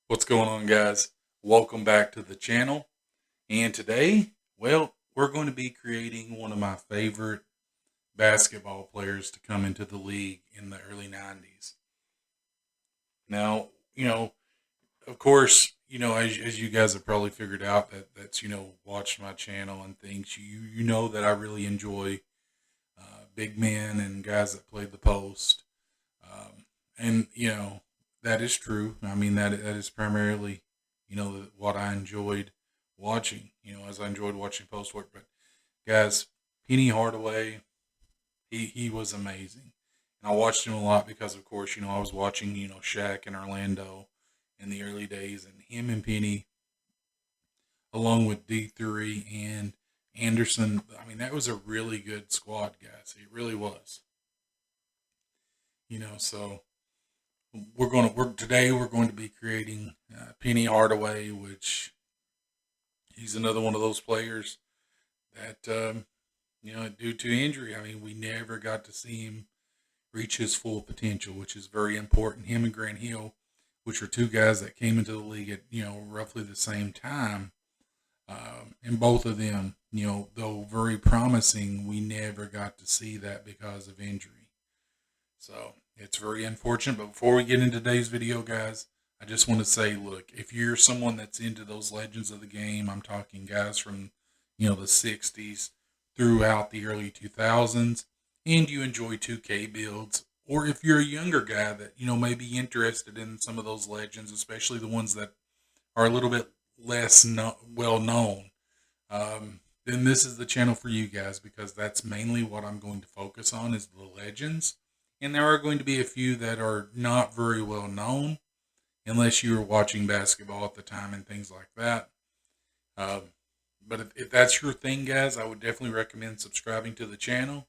What's going on, guys? Welcome back to the channel. And today, well, we're going to be creating one of my favorite basketball players to come into the league in the early 90s. Now, of course, as you guys have probably figured out that's, watched my channel and things, you know that I really enjoy big men and guys that play the post. And, that is true. I mean, that is primarily, what I enjoyed watching, as I enjoyed watching post work. But guys, Penny Hardaway, he was amazing. And I watched him a lot because, of course, I was watching, Shaq and Orlando in the early days, and him and Penny, along with D3 and Anderson. I mean, that was a really good squad, guys. It really was. So we're going to be creating Penny Hardaway, which he's another one of those players that due to injury, I mean, we never got to see him reach his full potential, which is very important. Him and Grant Hill, which are two guys that came into the league at roughly the same time, and both of them, though very promising, we never got to see that because of injury. So it's very unfortunate. But before we get into today's video, guys, I just want to say, look, if you're someone that's into those legends of the game, I'm talking guys from, the 60s throughout the early 2000s, and you enjoy 2K builds, or if you're a younger guy that, may be interested in some of those legends, especially the ones that are a little bit less well known, then this is the channel for you guys, because that's mainly what I'm going to focus on is the legends. And there are going to be a few that are not very well known, unless you were watching basketball at the time and things like that. Uh, but if that's your thing, guys, I would definitely recommend subscribing to the channel.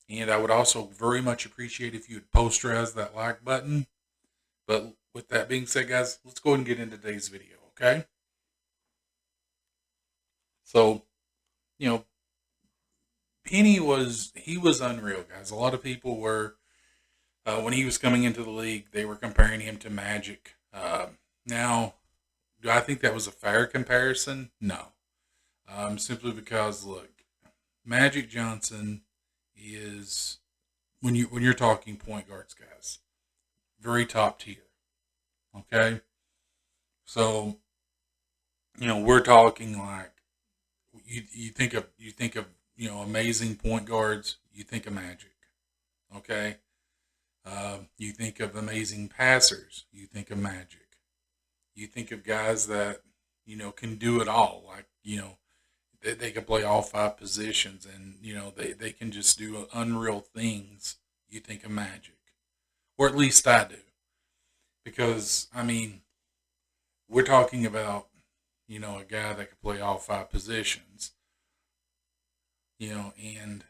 And I would also very much appreciate if you would posterize that like button. But with that being said, guys, let's go ahead and get into today's video, okay? So, you know, he was unreal, guys. A lot of people were, when he was coming into the league, they were comparing him to Magic. Now, do I think that was a fair comparison? No. Simply because, look, Magic Johnson is, when you're talking point guards, guys, very top tier. Okay, so we're talking like you think of amazing point guards. You think of Magic. Okay, you think of amazing passers. You think of Magic. You think of guys that can do it all. Like they can play all five positions, and they can just do unreal things. You think of Magic, or at least I do, because I mean we're talking about a guy that could play all five positions, and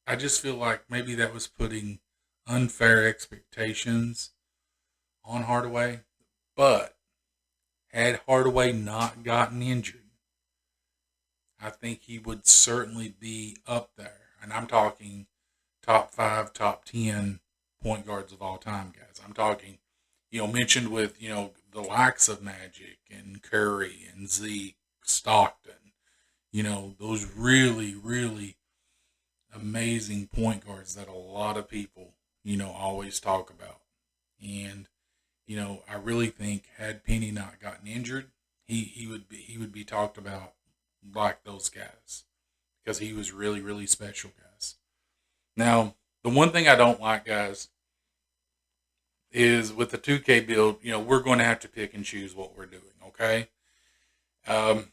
I just feel like maybe that was putting unfair expectations on Hardaway. But had Hardaway not gotten injured, I think he would certainly be up there. And I'm talking top five, top 10 point guards of all time, guys. I'm talking, mentioned with, the likes of Magic and Curry and Zeke, Stockton, those really, really amazing point guards that a lot of people, always talk about. And, I really think had Penny not gotten injured, he would be talked about like those guys, because he was really, really special, guys. Now, the one thing I don't like, guys, is with the 2K build, we're going to have to pick and choose what we're doing, okay? Um,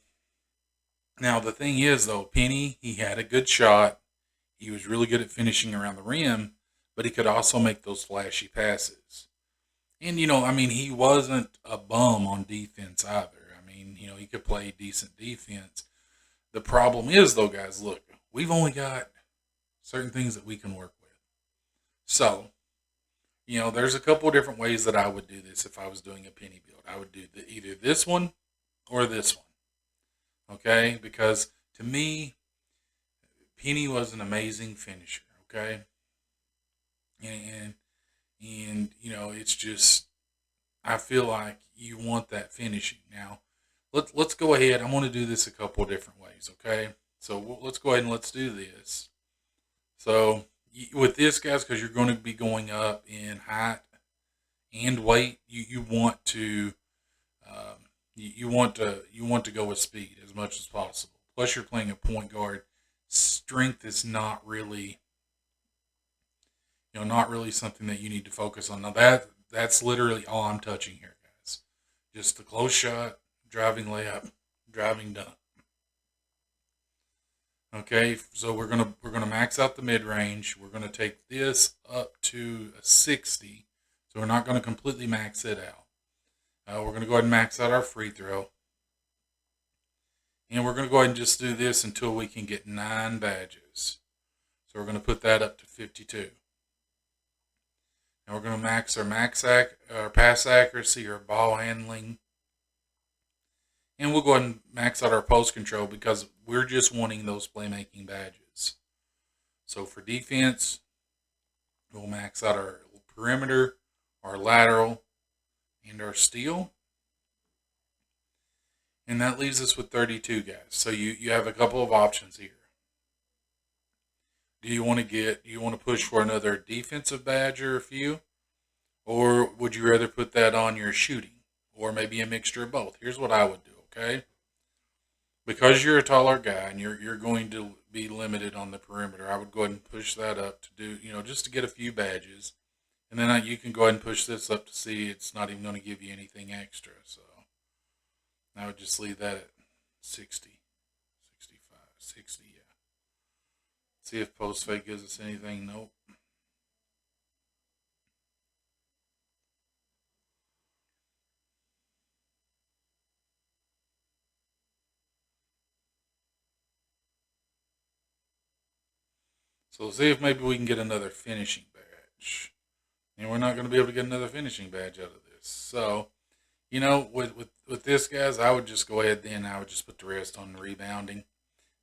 Now, the thing is, though, Penny, he had a good shot. He was really good at finishing around the rim, but he could also make those flashy passes. And, I mean, he wasn't a bum on defense either. I mean, he could play decent defense. The problem is, though, guys, look, we've only got certain things that we can work with. So, there's a couple of different ways that I would do this if I was doing a Penny build. I would do either this one or this one. Okay? Because to me, Penny was an amazing finisher. Okay? And it's just, I feel like you want that finishing. Now, let's go ahead. I'm going to do this a couple of different ways, okay? So let's go ahead and let's do this. So with this, guys, because you're going to be going up in height and weight, you want to you want to go with speed as much as possible. Plus, you're playing a point guard. Strength is not really not really something that you need to focus on. Now that's literally all I'm touching here, guys. Just the close shot, driving layup, driving dunk. Okay, so we're gonna max out the mid range. We're gonna take this up to a 60. So we're not gonna completely max it out. We're gonna go ahead and max out our free throw, and we're gonna go ahead and just do this until we can get 9 badges. So we're gonna put that up to 52. And we're going to max our pass accuracy, our ball handling, and we'll go ahead and max out our post control because we're just wanting those playmaking badges. So for defense, we'll max out our perimeter, our lateral, and our steal. And that leaves us with 32 guys. So you have a couple of options here. Do you want to push for another defensive badge or a few? Or would you rather put that on your shooting? Or maybe a mixture of both? Here's what I would do, okay? Because you're a taller guy and you're going to be limited on the perimeter, I would go ahead and push that up to do, just to get a few badges. And then you can go ahead and push this up to see it's not even going to give you anything extra. So I would just leave that at 60, 65, 60, yeah. See if post fake gives us anything. Nope. So let's see if maybe we can get another finishing badge. And we're not going to be able to get another finishing badge out of this. So, with this, guys, I would just go ahead then. I would just put the rest on the rebounding.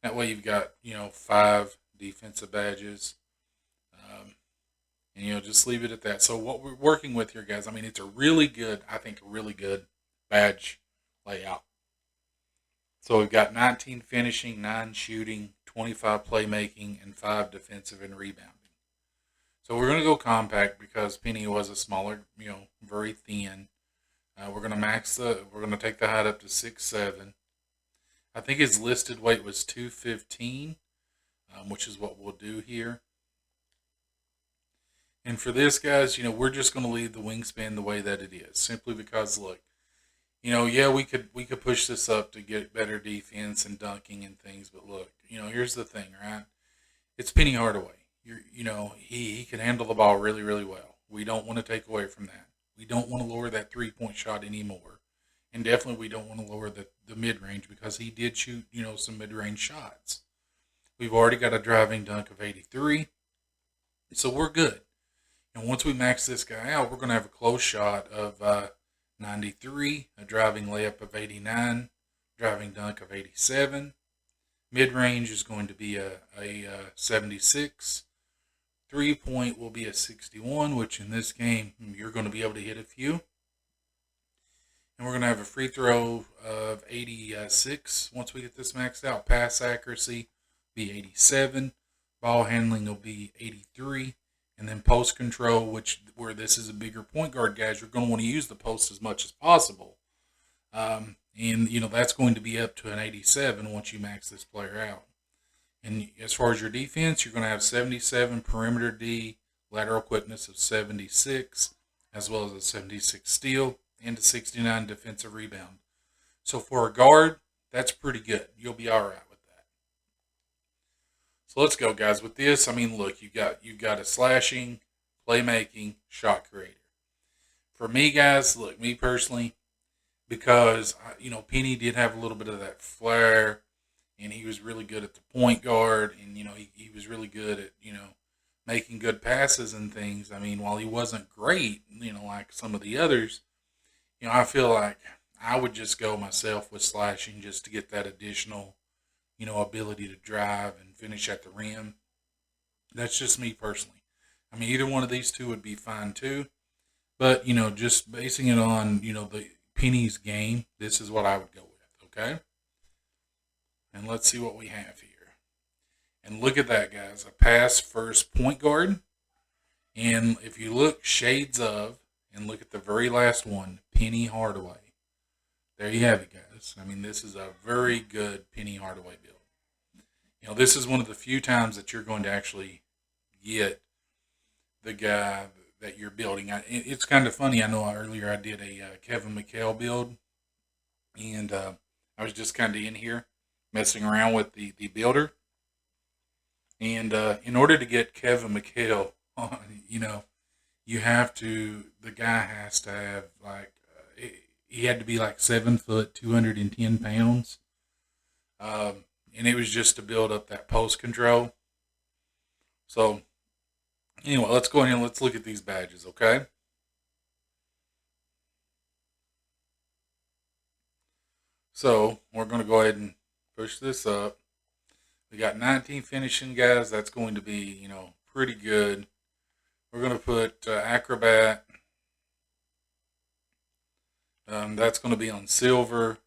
That way you've got, 5 defensive badges. And, just leave it at that. So what we're working with here, guys, I mean, it's a really good badge layout. So we've got 19 finishing, 9 shooting, 25 playmaking, and 5 defensive and rebounding. So we're going to go compact because Penny was a smaller, very thin. We're going to take the height up to 6'7". I think his listed weight was 215, which is what we'll do here. And for this, guys, we're just going to leave the wingspan the way that it is, simply because, look, yeah, we could push this up to get better defense and dunking and things, but look, here's the thing, right? It's Penny Hardaway. He can handle the ball really, really well. We don't want to take away from that. We don't want to lower that 3-point shot anymore, and definitely we don't want to lower the mid range because he did shoot, some mid range shots. We've already got a driving dunk of 83, so we're good. And once we max this guy out, we're going to have a close shot of 93, a driving layup of 89, driving dunk of 87. Mid range is going to be a 76. 3-point will be a 61, which in this game you're going to be able to hit a few. And we're going to have a free throw of 86 once we get this maxed out. Pass accuracy be 87. Ball handling will be 83. And then post control, where this is a bigger point guard, guys, you're going to want to use the post as much as possible. And that's going to be up to an 87 once you max this player out. And as far as your defense, you're going to have 77 perimeter D, lateral quickness of 76, as well as a 76 steal and a 69 defensive rebound. So for a guard, that's pretty good. You'll be all right with that. So let's go, guys. With this, I mean, look, you've got a slashing, playmaking, shot creator. For me, guys, look, me personally, because Penny did have a little bit of that flair, and he was really good at the point guard, and he was really good at making good passes and things. I mean, while he wasn't great, like some of the others, I feel like I would just go myself with slashing just to get that additional, ability to drive and finish at the rim. That's just me personally. I mean, either one of these two would be fine too. But, just basing it on, the Penny's game, this is what I would go with, okay? And let's see what we have here. And look at that, guys. A pass first point guard. And if you look, shades of, and look at the very last one, Penny Hardaway. There you have it, guys. I mean, this is a very good Penny Hardaway build. This is one of the few times that you're going to actually get the guy that you're building. It's kind of funny. I know earlier I did a Kevin McHale build, and I was just kind of in here messing around with the builder. And in order to get Kevin McHale on, the guy has to have he had to be like 7 foot, 210 pounds. And it was just to build up that post control. So, anyway, let's go in and let's look at these badges, okay? So, we're going to go ahead and push this up. We got 19 finishing, guys. That's going to be, pretty good. We're going to put Acrobat. That's going to be on silver.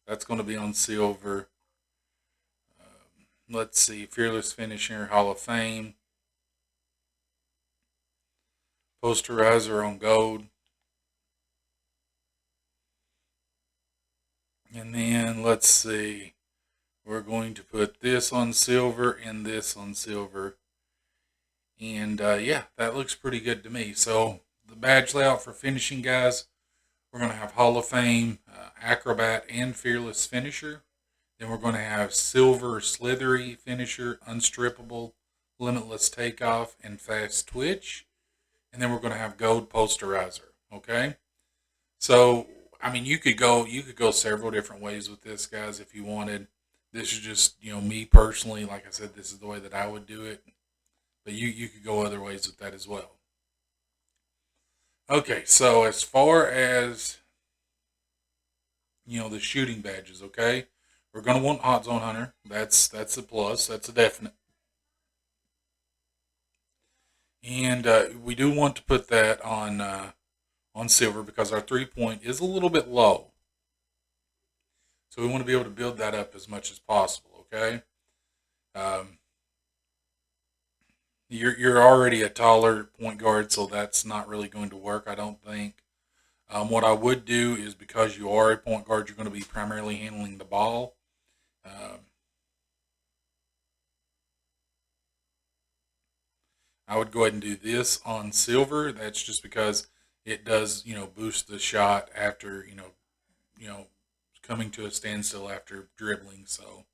That's going to be on silver. Let's see. Fearless Finisher, Hall of Fame. Posterizer on gold. And then let's see. We're going to put this on silver and this on silver. And yeah, that looks pretty good to me. So the badge layout for finishing, guys, we're going to have Hall of Fame, Acrobat, and Fearless Finisher. Then we're going to have Silver Slithery Finisher, Unstrippable, Limitless Takeoff, and Fast Twitch. And then we're going to have Gold Posterizer. Okay? So, I mean, you could go several different ways with this, guys, if you wanted. This is just, me personally. Like I said, this is the way that I would do it. But you could go other ways with that as well. Okay, so as far as, the shooting badges, okay? We're going to want Hot Zone Hunter. That's a plus. That's a definite. And we do want to put that on silver because our 3-point is a little bit low. So we want to be able to build that up as much as possible, okay? You're already a taller point guard, so that's not really going to work, I don't think. What I would do is, because you are a point guard, you're going to be primarily handling the ball. I would go ahead and do this on silver. That's just because it does, boost the shot after, coming to a standstill after dribbling. So,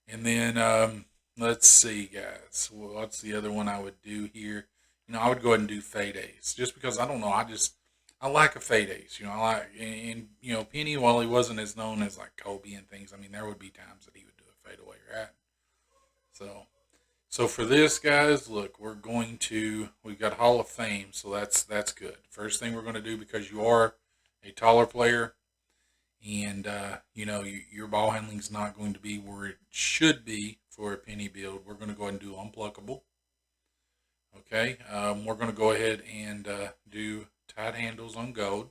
and then let's see, guys. What's the other one I would do here? I would go ahead and do fade ace, just because I don't know. I like a fade ace. I like, and Penny, while he wasn't as known as like Kobe and things, I mean, there would be times that he would do a fadeaway, right? So for this, guys, look, we've got Hall of Fame, so that's good. First thing we're going to do, because you are a taller player, and your ball handling is not going to be where it should be for a Penny build, we're going to go ahead and do Unpluckable. Okay, we're going to go ahead and do Tight Handles on gold.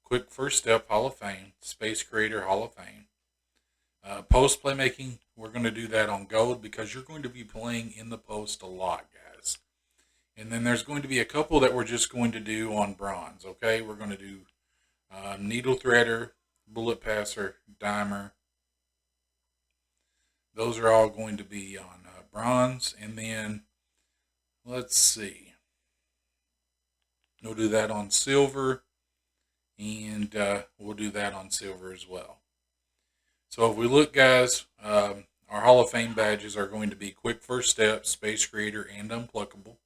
Quick First Step, Hall of Fame. Space Creator, Hall of Fame. Post playmaking, we're going to do that on gold because you're going to be playing in the post a lot, guys. And then there's going to be a couple that we're just going to do on bronze, okay? We're going to do Needle Threader, Bullet Passer, Dimer. Those are all going to be on bronze. And then, let's see. We'll do that on silver. And we'll do that on silver as well. So if we look, guys, our Hall of Fame badges are going to be Quick First Step, Space Creator, and Unpluckable.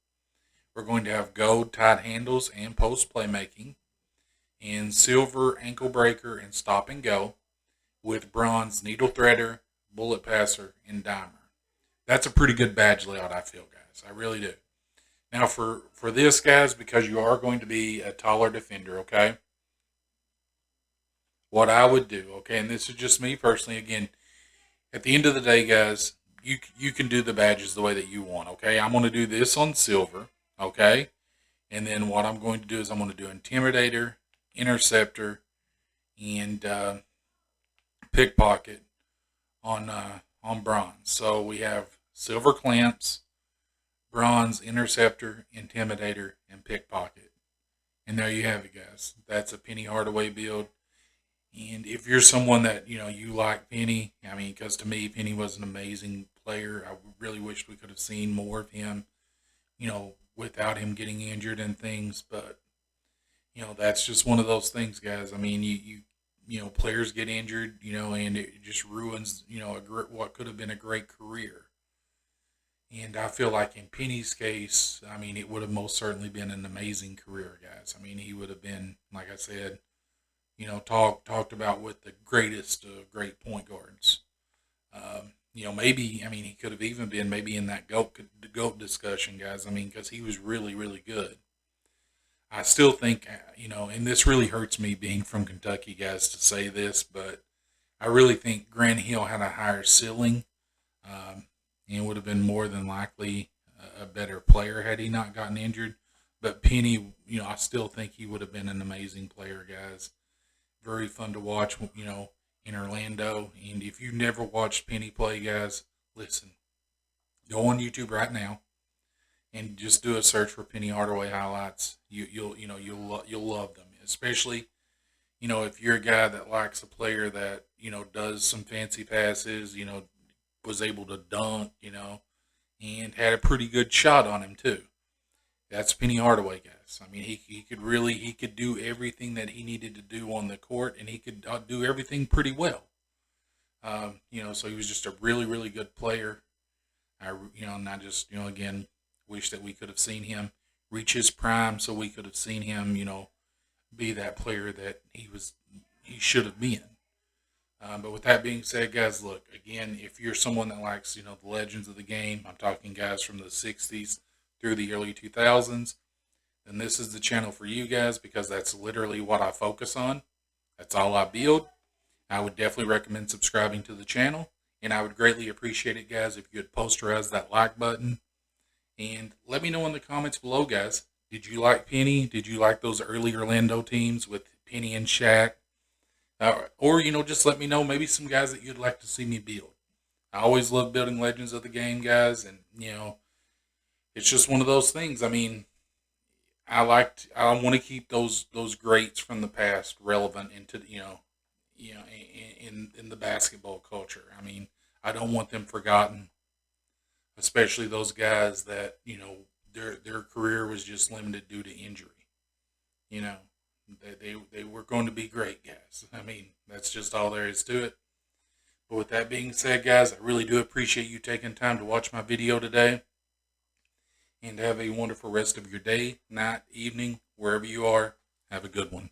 We're going to have gold Tight Handles and Post Playmaking. And silver Ankle Breaker and Stop and Go. With bronze Needle Threader, Bullet Passer, and Dimer. That's a pretty good badge layout, I feel, guys. I really do. Now for this, guys, because you are going to be a taller defender, okay? What I would do, okay, and this is just me personally, again, at the end of the day, guys, you can do the badges the way that you want, okay? I'm going to do this on silver, okay? And then what I'm going to do is I'm going to do Intimidator, Interceptor, and Pickpocket on bronze. So we have silver clamps, bronze, interceptor, intimidator, and pickpocket. And there you have it, guys. That's a Penny Hardaway build. And if you're someone that you like Penny, I mean, because to me Penny was an amazing player. I really wished we could have seen more of him. Without him getting injured and things. But that's just one of those things, guys. I mean, players get injured, and it just ruins, what could have been a great career. And I feel like in Penny's case, I mean, it would have most certainly been an amazing career, guys. I mean, he would have been, like I said, talked about with the greatest of great point guards. Maybe, I mean, he could have even been maybe in that GOAT discussion, guys. I mean, because he was really, really good. I still think, and this really hurts me being from Kentucky, guys, to say this, but I really think Grant Hill had a higher ceiling, and would have been more than likely a better player had he not gotten injured. But Penny, I still think he would have been an amazing player, guys. Very fun to watch, in Orlando. And if you've never watched Penny play, guys, listen, go on YouTube right now and just do a search for Penny Hardaway highlights. You'll love them, especially if you're a guy that likes a player that does some fancy passes, was able to dunk, and had a pretty good shot on him too. That's Penny Hardaway, guys. I mean, he could do everything that he needed to do on the court, and he could do everything pretty well. So he was just a really, really good player. And I just, again, wish that we could have seen him reach his prime, so we could have seen him, be that player that he should have been. But with that being said, guys, look, again, if you're someone that likes, the legends of the game, I'm talking guys from the 60s through the early 2000s, then this is the channel for you guys, because that's literally what I focus on. That's all I build. I would definitely recommend subscribing to the channel, and I would greatly appreciate it, guys, if you would posterize that like button. And let me know in the comments below, guys, did you like Penny? Did you like those early Orlando teams with Penny and Shaq? Or, just let me know maybe some guys that you'd like to see me build. I always love building legends of the game, guys, and, it's just one of those things. I mean, I want to keep those greats from the past relevant into, in the basketball culture. I mean, I don't want them forgotten, especially those guys that, their career was just limited due to injury. They were going to be great, guys. I mean, that's just all there is to it. But with that being said, guys, I really do appreciate you taking time to watch my video today. And have a wonderful rest of your day, night, evening, wherever you are. Have a good one.